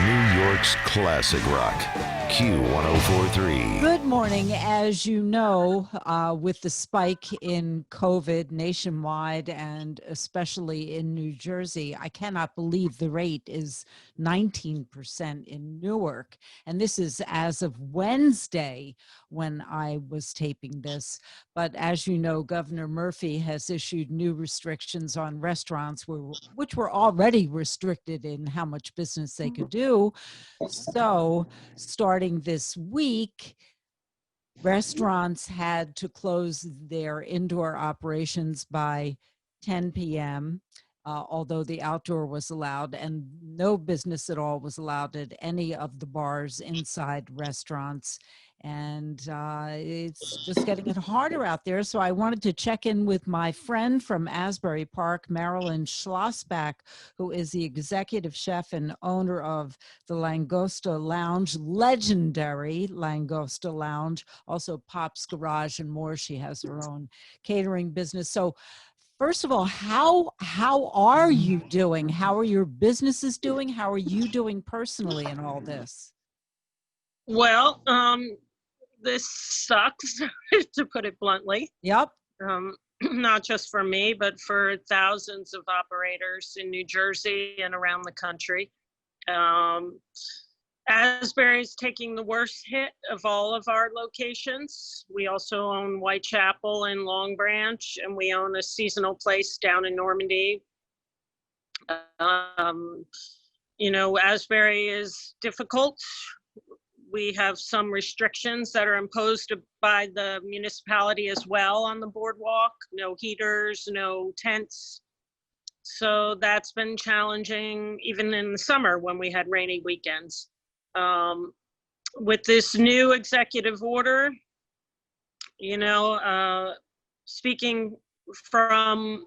New York's classic rock, Q1043. Good morning. As you know, with the spike in COVID nationwide and especially in New Jersey, I cannot believe the rate is 19% in Newark. And this is as of Wednesday when I was taping this. But as you know, Governor Murphy has issued new restrictions on restaurants, which were already restricted in how much business they could do. So starting this week, restaurants had to close their indoor operations by 10 p.m., although the outdoor was allowed, and no business at all was allowed at any of the bars inside restaurants. And it's just getting it harder out there. So I wanted to check in with my friend from Asbury Park, Marilyn Schlossbach, who is the executive chef and owner of the Langosta Lounge, legendary Langosta Lounge, also Pop's Garage and more. She has her own catering business. So first of all, how are you doing? How are your businesses doing? How are you doing personally in all this? Well, this sucks, to put it bluntly. Yep. Not just for me, but for thousands of operators in New Jersey and around the country. Asbury is taking the worst hit of all of our locations. We also own Whitechapel and Long Branch, and we own a seasonal place down in Normandy. Asbury is difficult. We have some restrictions that are imposed by the municipality as well on the boardwalk. No heaters, no tents. So that's been challenging even in the summer when we had rainy weekends. With this new executive order, speaking from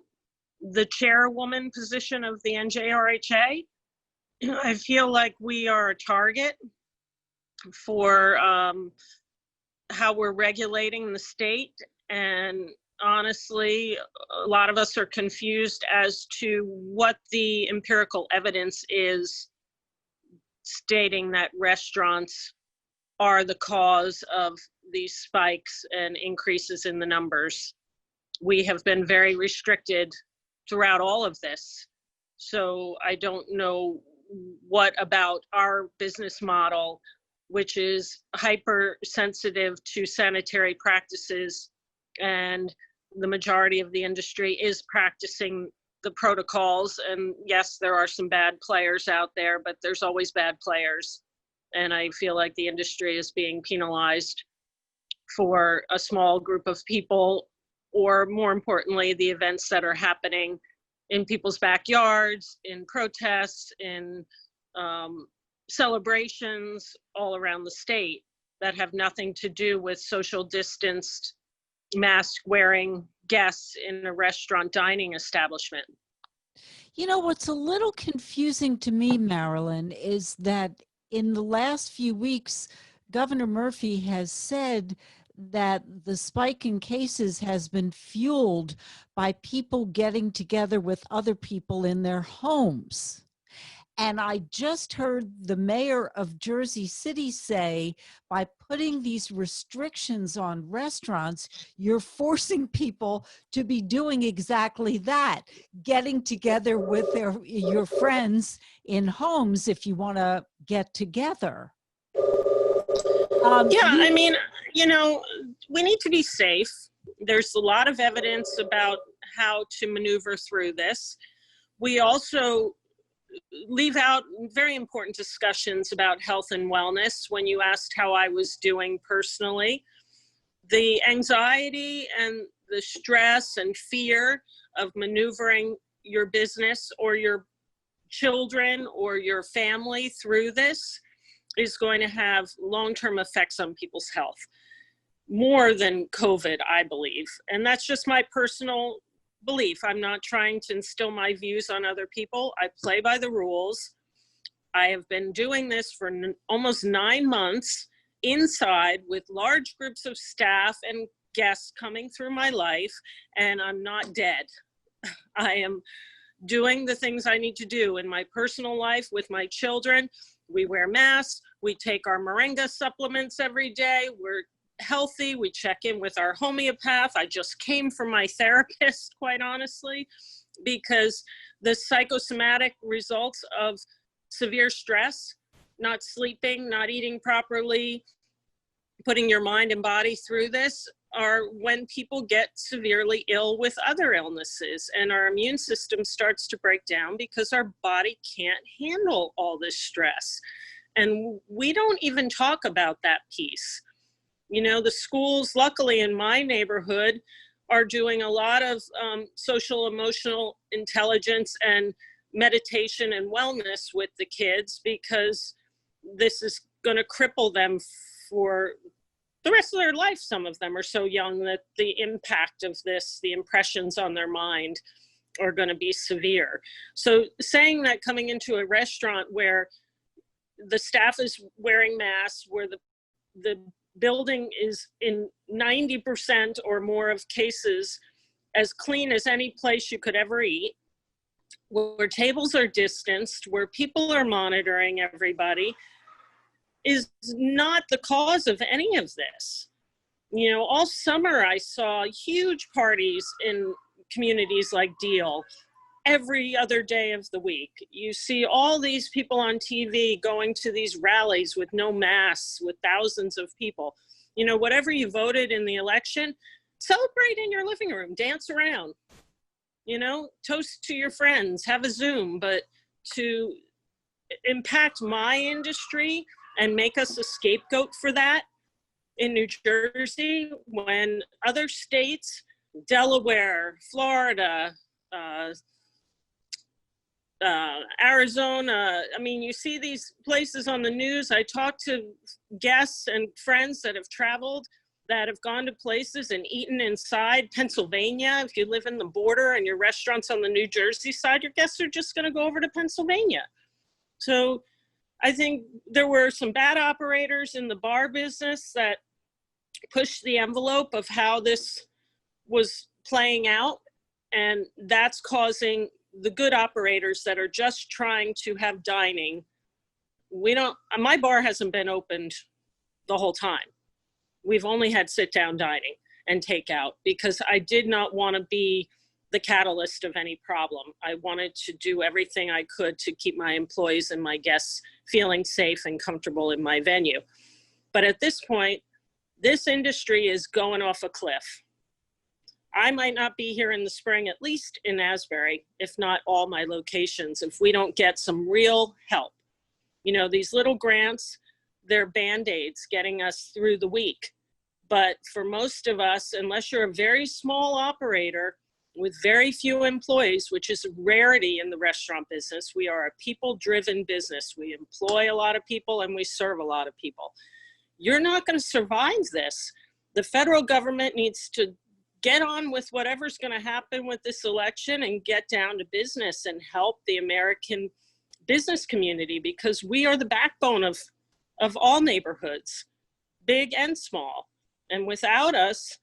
the chairwoman position of the NJRHA, I feel like we are a target for how we're regulating the state. And honestly, a lot of us are confused as to what the empirical evidence is stating that restaurants are the cause of these spikes and increases in the numbers. We have been very restricted throughout all of this. So I don't know what about our business model, which is hypersensitive to sanitary practices, and the majority of the industry is practicing the protocols. And yes, there are some bad players out there, but there's always bad players. And I feel like the industry is being penalized for a small group of people, or more importantly, the events that are happening in people's backyards, in protests, in celebrations all around the state that have nothing to do with social distanced, mask wearing guests in a restaurant dining establishment. You know, what's a little confusing to me, Marilyn, is that in the last few weeks, Governor Murphy has said that the spike in cases has been fueled by people getting together with other people in their homes. And I just heard the mayor of Jersey City say, by putting these restrictions on restaurants, you're forcing people to be doing exactly that, getting together with your friends in homes if you want to get together. We need to be safe. There's a lot of evidence about how to maneuver through this. We also leave out very important discussions about health and wellness. When you asked how I was doing personally, the anxiety and the stress and fear of maneuvering your business or your children or your family through this is going to have long-term effects on people's health, more than COVID, I believe. And that's just my personal belief. I'm not trying to instill my views on other people. I play by the rules. I have been doing this for almost 9 months inside with large groups of staff and guests coming through my life, and I'm not dead. I am doing the things I need to do in my personal life with my children, We wear masks, we take our moringa supplements every day, we're healthy, we check in with our homeopath. I just came from my therapist, quite honestly, because the psychosomatic results of severe stress, not sleeping, not eating properly, putting your mind and body through this, are when people get severely ill with other illnesses, and our immune system starts to break down because our body can't handle all this stress. And we don't even talk about that piece. You know, the schools, luckily in my neighborhood, are doing a lot of social emotional intelligence and meditation and wellness with the kids, because this is going to cripple them for the rest of their life. Some of them are so young that the impact of this, the impressions on their mind, are going to be severe. So saying that coming into a restaurant where the staff is wearing masks, where the building is in 90% or more of cases as clean as any place you could ever eat, where tables are distanced, where people are monitoring everybody, is not the cause of any of this. You know, all summer I saw huge parties in communities like Deal every other day of the week. You see all these people on TV going to these rallies with no masks, with thousands of people. You know, whatever you voted in the election, celebrate in your living room, dance around, you know, toast to your friends, have a Zoom. But to impact my industry and make us a scapegoat for that in New Jersey, when other states, Delaware, Florida, Arizona, I mean, you see these places on the news. I talk to guests and friends that have traveled, that have gone to places and eaten inside. Pennsylvania, if you live in the border and your restaurant's on the New Jersey side, your guests are just going to go over to Pennsylvania. So I think there were some bad operators in the bar business that pushed the envelope of how this was playing out, and that's causing the good operators that are just trying to have dining. My bar hasn't been opened the whole time. We've only had sit-down dining and takeout, because I did not want to be the catalyst of any problem. I wanted to do everything I could to keep my employees and my guests feeling safe and comfortable in my venue. But at this point, this industry is going off a cliff. I might not be here in the spring, at least in Asbury, if not all my locations, if we don't get some real help. You know, these little grants, they're Band-Aids getting us through the week. But for most of us, unless you're a very small operator with very few employees, which is a rarity in the restaurant business, we are a people-driven business. We employ a lot of people and we serve a lot of people. You're not going to survive this. The federal government needs to get on with whatever's going to happen with this election and get down to business and help the American business community, because we are the backbone of all neighborhoods, big and small. And without us,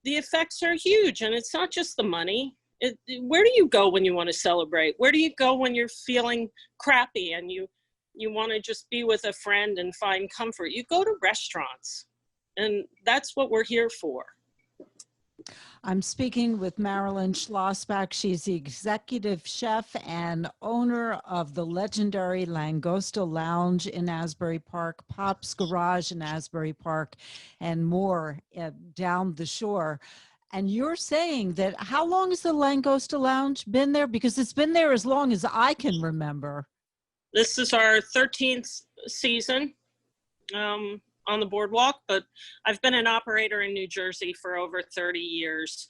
the effects are huge. And it's not just the money. Where do you go when you want to celebrate? Where do you go when you're feeling crappy and you want to just be with a friend and find comfort? You go to restaurants, and that's what we're here for. I'm speaking with Marilyn Schlossbach. She's the executive chef and owner of the legendary Langosta Lounge in Asbury Park, Pop's Garage in Asbury Park, and more down the shore. And you're saying that, how long has the Langosta Lounge been there? Because it's been there as long as I can remember. This is our 13th season on the boardwalk, but I've been an operator in New Jersey for over 30 years.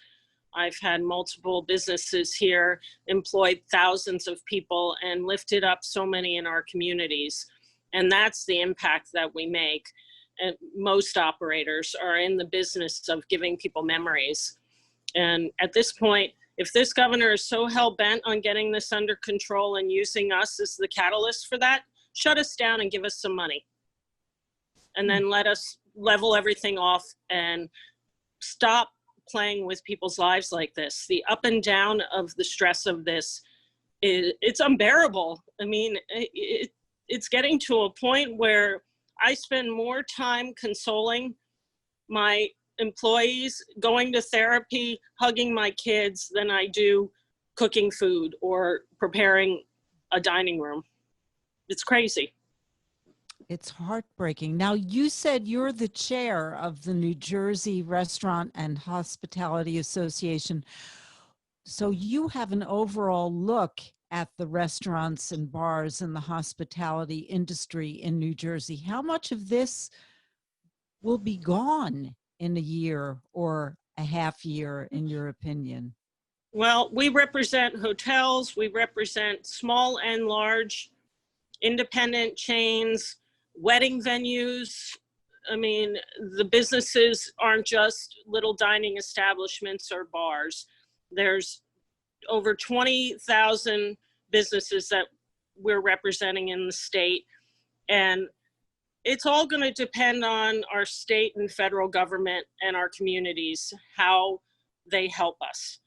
I've had multiple businesses here, employed thousands of people, and lifted up so many in our communities. And that's the impact that we make. And most operators are in the business of giving people memories. And at this point, if this governor is so hell-bent on getting this under control and using us as the catalyst for that, shut us down and give us some money. And then let us level everything off and stop playing with people's lives like this. The up and down of the stress of this, it's unbearable. I mean, it's getting to a point where I spend more time consoling my employees, going to therapy, hugging my kids than I do cooking food or preparing a dining room. It's crazy. It's heartbreaking. Now, you said you're the chair of the New Jersey Restaurant and Hospitality Association. So you have an overall look at the restaurants and bars and the hospitality industry in New Jersey. How much of this will be gone in a year or a half year, in your opinion? Well, we represent hotels, we represent small and large independent chains, wedding venues. I mean, the businesses aren't just little dining establishments or bars. There's over 20,000 businesses that we're representing in the state. And it's all going to depend on our state and federal government and our communities, how they help us.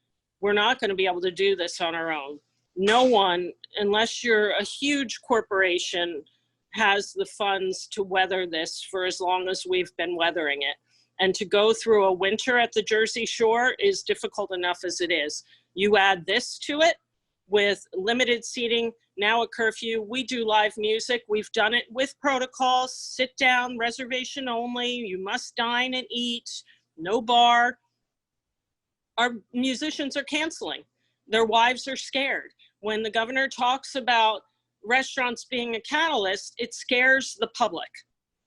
We're not going to be able to do this on our own. No one, unless you're a huge corporation, has the funds to weather this for as long as we've been weathering it. And to go through a winter at the Jersey Shore is difficult enough as it is. You add this to it with limited seating, now a curfew. We do live music. We've done it with protocols, sit down, reservation only. You must dine and eat, no bar. Our musicians are canceling. Their wives are scared. When the governor talks about restaurants being a catalyst, it scares the public.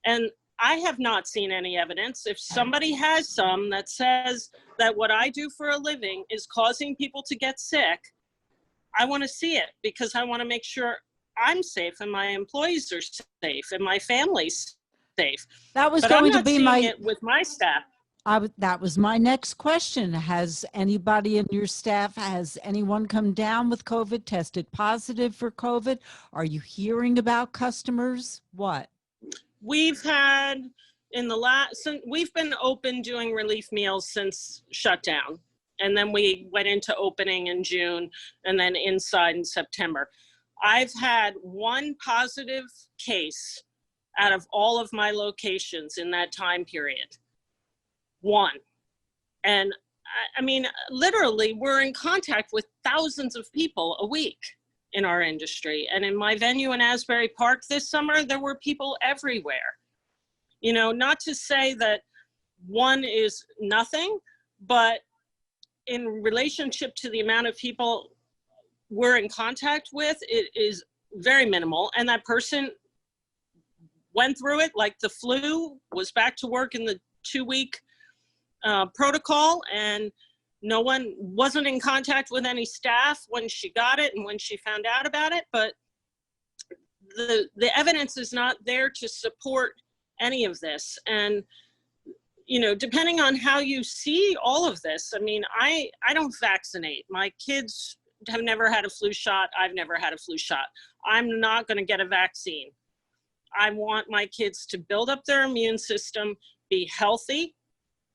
And I have not seen any evidence. If somebody has some that says that what I do for a living is causing people to get sick, I want to see it, because I want to make sure I'm safe and my employees are safe and my family's safe. That was But going I'm to be not my seeing it with my staff. that was my next question. Has anybody in your staff, has anyone come down with COVID, tested positive for COVID? Are you hearing about customers? What? We've had we've been open doing relief meals since shutdown. And then we went into opening in June and then inside in September. I've had one positive case out of all of my locations in that time period. One. And I mean, literally, we're in contact with thousands of people a week in our industry. And in my venue in Asbury Park this summer, there were people everywhere. You know, not to say that one is nothing, but in relationship to the amount of people we're in contact with, it is very minimal. And that person went through it like the flu, was back to work in the 2-week protocol, and no one wasn't in contact with any staff when she got it and when she found out about it. But the evidence is not there to support any of this. And, you know, depending on how you see all of this, I mean, I don't vaccinate. My kids have never had a flu shot. I've never had a flu shot. I'm not going to get a vaccine. I want my kids to build up their immune system, be healthy,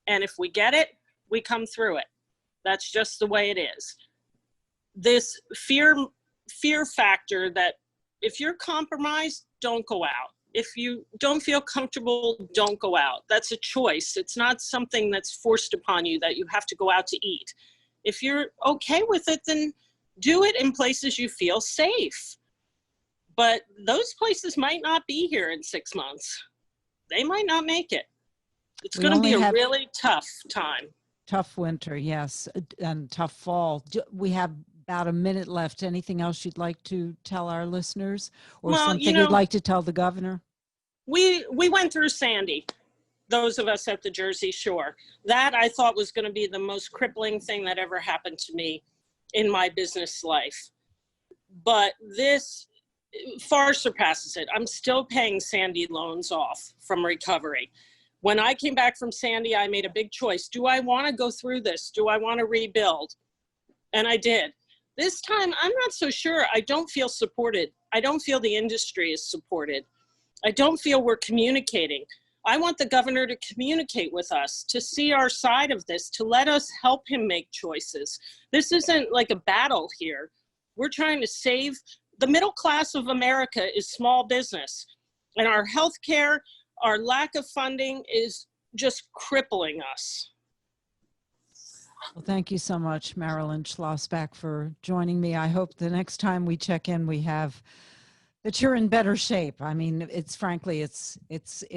and if we get it, we come through it. That's just the way it is. This fear factor that if you're compromised, don't go out. If you don't feel comfortable, don't go out. That's a choice. It's not something that's forced upon you that you have to go out to eat. If you're okay with it, then do it in places you feel safe. But those places might not be here in 6 months. They might not make it. It's going to be a really tough time. Tough winter, yes, and tough fall. We have about a minute left. Anything else you'd like to tell our listeners, or something you'd like to tell the governor? We went through Sandy, those of us at the Jersey Shore. That I thought was going to be the most crippling thing that ever happened to me in my business life. But this far surpasses it. I'm still paying Sandy loans off from recovery. When I came back from Sandy, I made a big choice. Do I want to go through this? Do I want to rebuild? And I did. This time, I'm not so sure. I don't feel supported. I don't feel the industry is supported. I don't feel we're communicating. I want the governor to communicate with us, to see our side of this, to let us help him make choices. This isn't like a battle here. We're trying to save the middle class of America is small business, and our healthcare, our lack of funding is just crippling us. Well, thank you so much, Marilyn Schlossbach, for joining me. I hope the next time we check in, that you're in better shape. I mean, it's frankly, it's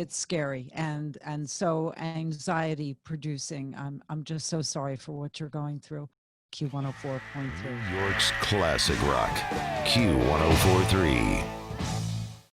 scary and so anxiety producing. I'm just so sorry for what you're going through. Q104.3. New York's classic rock, Q1043.